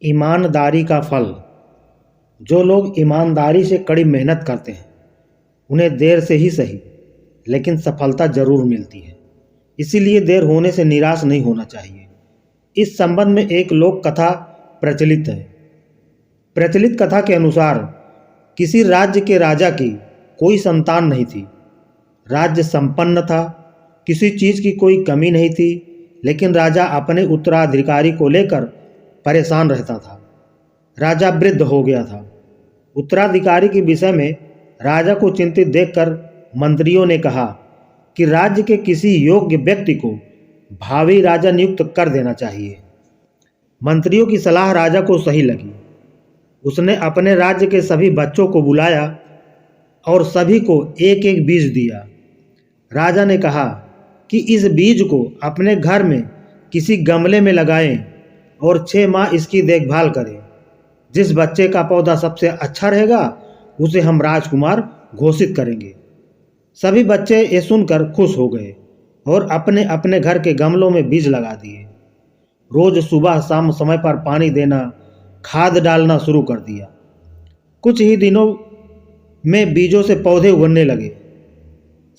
ईमानदारी का फल। जो लोग ईमानदारी से कड़ी मेहनत करते हैं उन्हें देर से ही सही लेकिन सफलता जरूर मिलती है। इसीलिए देर होने से निराश नहीं होना चाहिए। इस संबंध में एक लोक कथा प्रचलित है। प्रचलित कथा के अनुसार किसी राज्य के राजा की कोई संतान नहीं थी। राज्य संपन्न था, किसी चीज़ की कोई कमी नहीं थी, लेकिन राजा अपने उत्तराधिकारी को लेकर परेशान रहता था। राजा वृद्ध हो गया था। उत्तराधिकारी के विषय में राजा को चिंतित देखकर मंत्रियों ने कहा कि राज्य के किसी योग्य व्यक्ति को भावी राजा नियुक्त कर देना चाहिए। मंत्रियों की सलाह राजा को सही लगी। उसने अपने राज्य के सभी बच्चों को बुलाया और सभी को एक एक बीज दिया। राजा ने कहा कि इस बीज को अपने घर में किसी गमले में लगाएं और 6 माह इसकी देखभाल करें। जिस बच्चे का पौधा सबसे अच्छा रहेगा उसे हम राजकुमार घोषित करेंगे। सभी बच्चे ये सुनकर खुश हो गए और अपने अपने घर के गमलों में बीज लगा दिए। रोज सुबह शाम समय पर पानी देना, खाद डालना शुरू कर दिया। कुछ ही दिनों में बीजों से पौधे उगने लगे।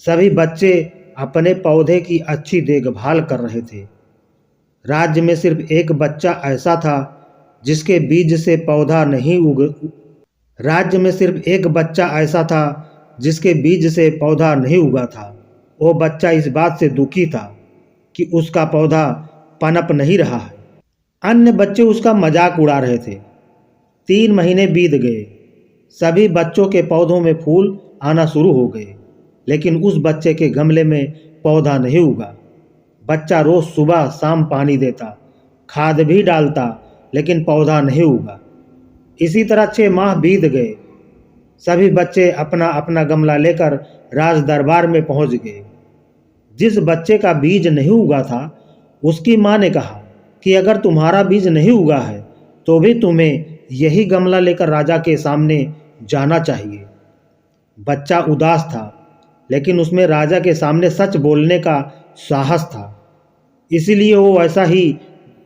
सभी बच्चे अपने पौधे की अच्छी देखभाल कर रहे थे। राज्य में सिर्फ एक बच्चा ऐसा था जिसके बीज से पौधा नहीं उगा था। वो बच्चा इस बात से दुखी था कि उसका पौधा पनप नहीं रहा है। अन्य बच्चे उसका मजाक उड़ा रहे थे। 3 महीने बीत गए। सभी बच्चों के पौधों में फूल आना शुरू हो गए, लेकिन उस बच्चे के गमले में पौधा नहीं उगा। बच्चा रोज सुबह शाम पानी देता, खाद भी डालता, लेकिन पौधा नहीं उगा। इसी तरह 6 माह बीत गए। सभी बच्चे अपना अपना गमला लेकर राज दरबार में पहुंच गए। जिस बच्चे का बीज नहीं उगा था उसकी माँ ने कहा कि अगर तुम्हारा बीज नहीं उगा है तो भी तुम्हें यही गमला लेकर राजा के सामने जाना चाहिए। बच्चा उदास था, लेकिन उसमें राजा के सामने सच बोलने का साहस था। इसीलिए वो ऐसा ही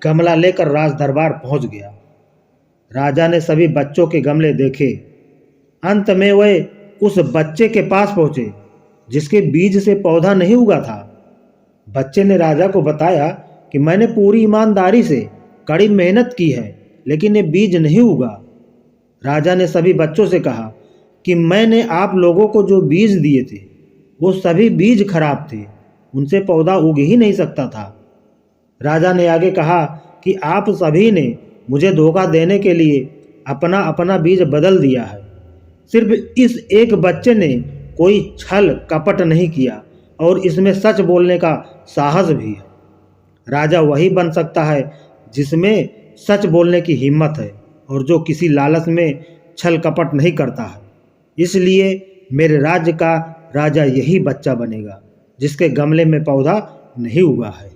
गमला लेकर राज दरबार पहुंच गया। राजा ने सभी बच्चों के गमले देखे। अंत में वे उस बच्चे के पास पहुंचे जिसके बीज से पौधा नहीं उगा था। बच्चे ने राजा को बताया कि मैंने पूरी ईमानदारी से कड़ी मेहनत की है, लेकिन ये बीज नहीं उगा। राजा ने सभी बच्चों से कहा कि मैंने आप लोगों को जो बीज दिए थे वो सभी बीज खराब थे, उनसे पौधा उग ही नहीं सकता था। राजा ने आगे कहा कि आप सभी ने मुझे धोखा देने के लिए अपना अपना बीज बदल दिया है। सिर्फ इस एक बच्चे ने कोई छल कपट नहीं किया और इसमें सच बोलने का साहस भी है। राजा वही बन सकता है जिसमें सच बोलने की हिम्मत है और जो किसी लालच में छल कपट नहीं करता है। इसलिए मेरे राज्य का राजा यही बच्चा बनेगा जिसके गमले में पौधा नहीं उगा है।